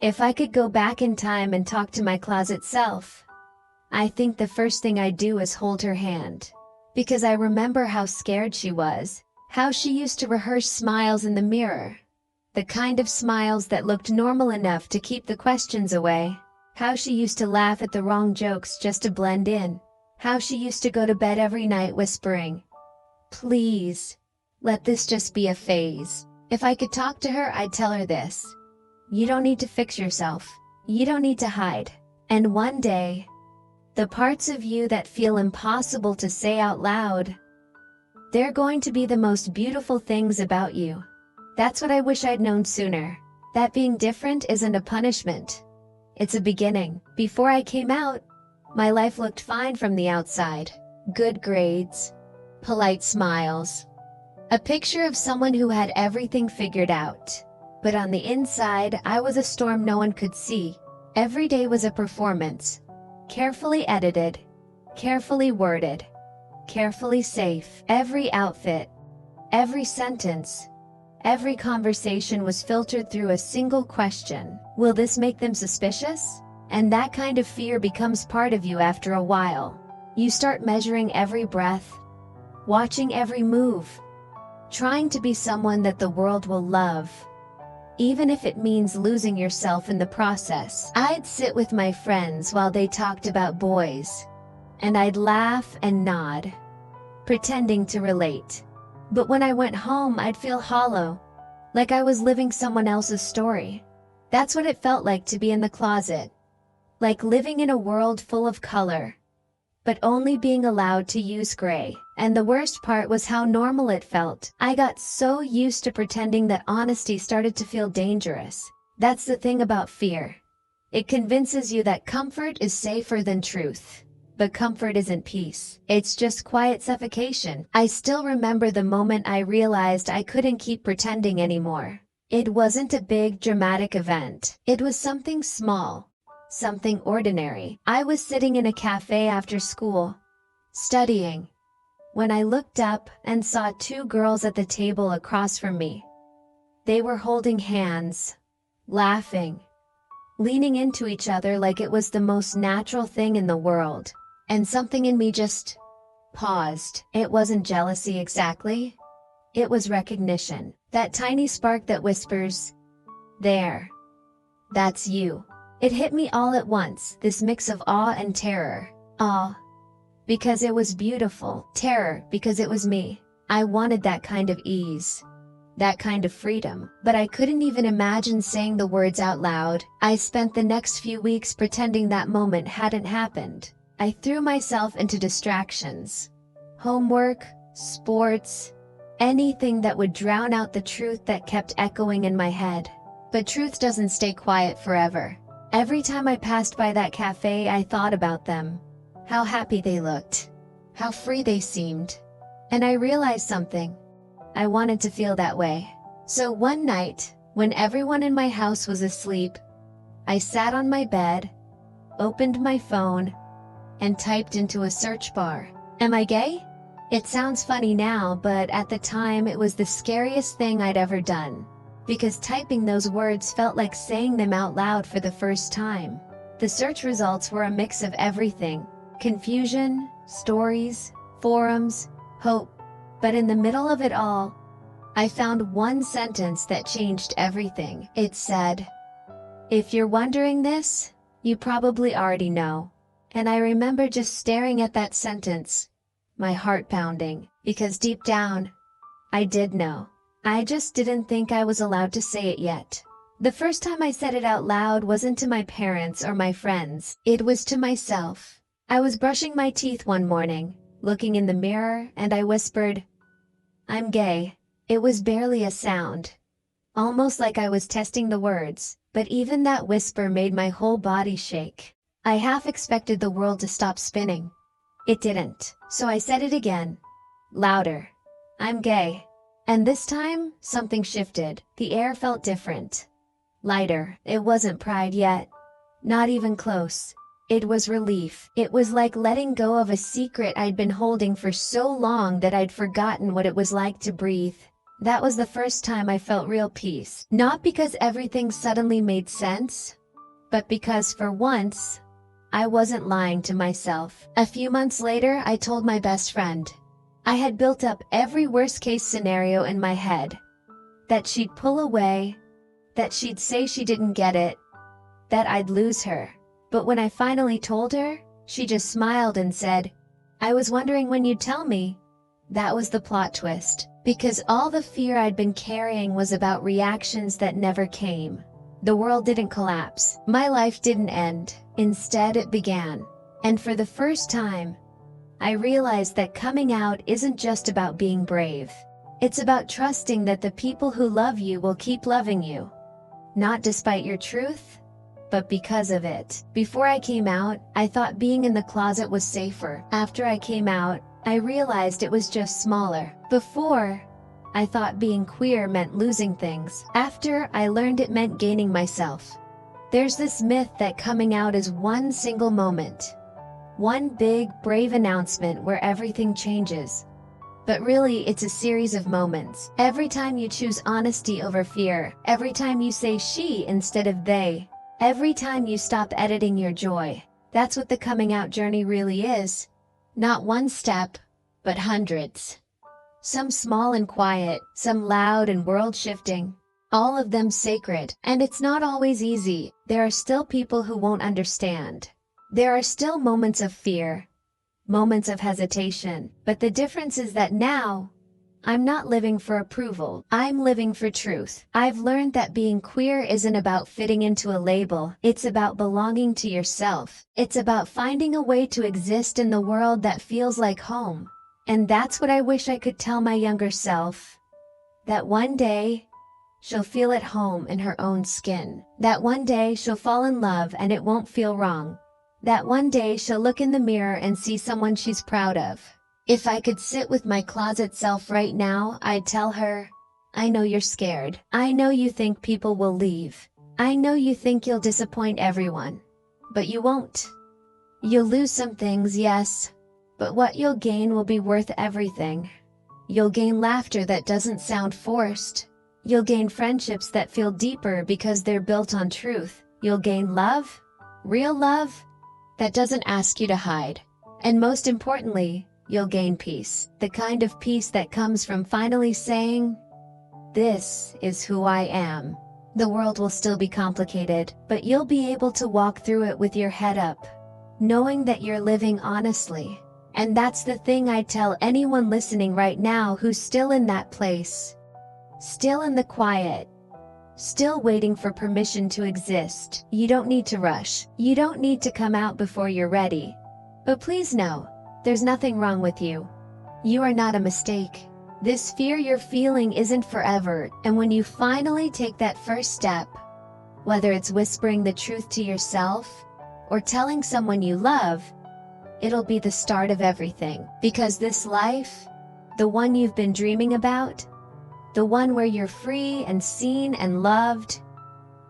If I could go back in time and talk to my closet self, I think the first thing I'd do is hold her hand. Because I remember how scared she was, how she used to rehearse smiles in the mirror. The kind of smiles that looked normal enough to keep the questions away. How she used to laugh at the wrong jokes just to blend in. How she used to go to bed every night whispering, "Please, let this just be a phase." If I could talk to her, I'd tell her this. You don't need to fix yourself. You don't need to hide. And one day, the parts of you that feel impossible to say out loud, they're going to be the most beautiful things about you. That's what I wish I'd known sooner. That being different isn't a punishment. It's a beginning. Before I came out, my life looked fine from the outside. Good grades, polite smiles, a picture of someone who had everything figured out. But on the inside, I was a storm no one could see. Every day was a performance. Carefully edited, carefully worded, carefully safe. Every outfit, every sentence, every conversation was filtered through a single question. Will this make them suspicious? And that kind of fear becomes part of you after a while. You start measuring every breath, watching every move, trying to be someone that the world will love, even if it means losing yourself in the process. I'd sit with my friends while they talked about boys, and I'd laugh and nod, pretending to relate. But when I went home, I'd feel hollow, like I was living someone else's story. That's what it felt like to be in the closet. Like living in a world full of color, but only being allowed to use gray. And the worst part was how normal it felt. I got so used to pretending that honesty started to feel dangerous. That's the thing about fear. It convinces you that comfort is safer than truth. But comfort isn't peace. It's just quiet suffocation. I still remember the moment I realized I couldn't keep pretending anymore. It wasn't a big dramatic event. It was something small. Something ordinary. I was sitting in a cafe after school, studying, when I looked up and saw two girls at the table across from me. They were holding hands, laughing, leaning into each other like it was the most natural thing in the world. And something in me just paused. It wasn't jealousy exactly. It was recognition. That tiny spark that whispers, "There. That's you." It hit me all at once, this mix of awe and terror. Awe, because it was beautiful. Terror, because it was me. I wanted that kind of ease, that kind of freedom, but I couldn't even imagine saying the words out loud. I spent the next few weeks pretending that moment hadn't happened. I threw myself into distractions. Homework, sports, anything that would drown out the truth that kept echoing in my head. But truth doesn't stay quiet forever. Every time I passed by that cafe, I thought about them. How happy they looked. How free they seemed. And I realized something. I wanted to feel that way. So one night, when everyone in my house was asleep, I sat on my bed, opened my phone, and typed into a search bar, "Am I gay?" It sounds funny now, but at the time it was the scariest thing I'd ever done. Because typing those words felt like saying them out loud for the first time. The search results were a mix of everything: confusion, stories, forums, hope. But in the middle of it all, I found one sentence that changed everything. It said, "If you're wondering this, you probably already know." And I remember just staring at that sentence, my heart pounding, because deep down, I did know. I just didn't think I was allowed to say it yet. The first time I said it out loud wasn't to my parents or my friends. It was to myself. I was brushing my teeth one morning, looking in the mirror, and I whispered, "I'm gay." It was barely a sound, almost like I was testing the words, but even that whisper made my whole body shake. I half expected the world to stop spinning. It didn't. So I said it again, louder. "I'm gay." And this time, something shifted. The air felt different. Lighter. It wasn't pride yet. Not even close. It was relief. It was like letting go of a secret I'd been holding for so long that I'd forgotten what it was like to breathe. That was the first time I felt real peace. Not because everything suddenly made sense, but because for once, I wasn't lying to myself. A few months later, I told my best friend. I had built up every worst-case scenario in my head. That she'd pull away, that she'd say she didn't get it, that I'd lose her. But when I finally told her, she just smiled and said, "I was wondering when you'd tell me." That was the plot twist, because all the fear I'd been carrying was about reactions that never came. The world didn't collapse. My life didn't end. Instead, it began. And for the first time, I realized that coming out isn't just about being brave. It's about trusting that the people who love you will keep loving you. Not despite your truth, but because of it. Before I came out, I thought being in the closet was safer. After I came out, I realized it was just smaller. Before, I thought being queer meant losing things. After, I learned it meant gaining myself. There's this myth that coming out is one single moment. One big, brave announcement where everything changes. But really, it's a series of moments. Every time you choose honesty over fear, every time you say she instead of they, every time you stop editing your joy. That's what the coming out journey really is. Not one step, but hundreds. Some small and quiet, some loud and world-shifting. All of them sacred. And it's not always easy. There are still people who won't understand. There are still moments of fear. Moments of hesitation. But the difference is that now, I'm not living for approval. I'm living for truth. I've learned that being queer isn't about fitting into a label. It's about belonging to yourself. It's about finding a way to exist in the world that feels like home. And that's what I wish I could tell my younger self. That one day, she'll feel at home in her own skin. That one day she'll fall in love and it won't feel wrong. That one day she'll look in the mirror and see someone she's proud of. If I could sit with my closet self right now, I'd tell her, I know you're scared. I know you think people will leave. I know you think you'll disappoint everyone. But you won't. You'll lose some things, yes. But what you'll gain will be worth everything. You'll gain laughter that doesn't sound forced. You'll gain friendships that feel deeper because they're built on truth. You'll gain love, real love, that doesn't ask you to hide. And most importantly, you'll gain peace. The kind of peace that comes from finally saying, this is who I am. The world will still be complicated, but you'll be able to walk through it with your head up, knowing that you're living honestly. And that's the thing I tell anyone listening right now who's still in that place. Still in the quiet. Still waiting for permission to exist. You don't need to rush. You don't need to come out before you're ready. But please know, there's nothing wrong with you. You are not a mistake. This fear you're feeling isn't forever, and when you finally take that first step, whether it's whispering the truth to yourself, or telling someone you love, it'll be the start of everything. Because this life, the one you've been dreaming about, the one where you're free and seen and loved,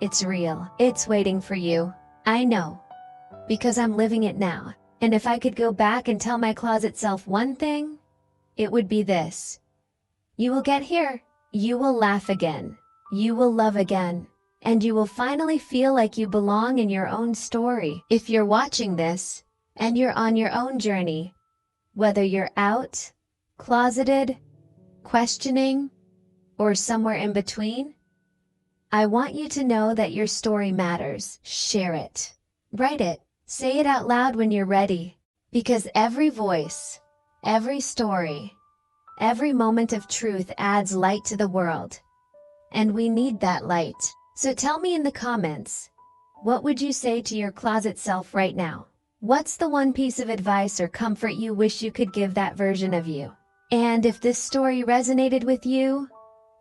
it's real. It's waiting for you. I know. Because I'm living it now. And if I could go back and tell my closet self one thing, it would be this. You will get here. You will laugh again. You will love again. And you will finally feel like you belong in your own story. If you're watching this, and you're on your own journey, whether you're out, closeted, questioning, or somewhere in between, I want you to know that your story matters. Share it. Write it. Say it out loud when you're ready. Because every voice, every story, every moment of truth adds light to the world. And we need that light. So tell me in the comments, what would you say to your closet self right now? What's the one piece of advice or comfort you wish you could give that version of you? And if this story resonated with you,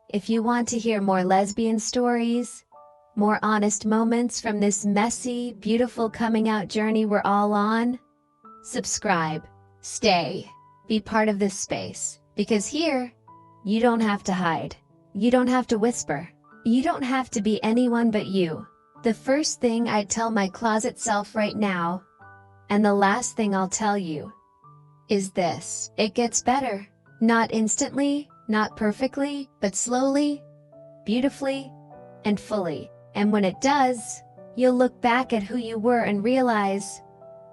if you want to hear more lesbian stories, more honest moments from this messy, beautiful coming out journey we're all on, subscribe, stay, be part of this space. Because here, you don't have to hide. You don't have to whisper. You don't have to be anyone but you. The first thing I'd tell my closet self right now, and the last thing I'll tell you, is this. It gets better. Not instantly, Not perfectly, but slowly, beautifully, and fully. And when it does, you'll look back at who you were and realize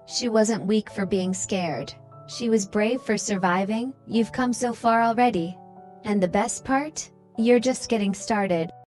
she wasn't weak for being scared. She was brave for surviving. You've come so far already. And the best part? You're just getting started.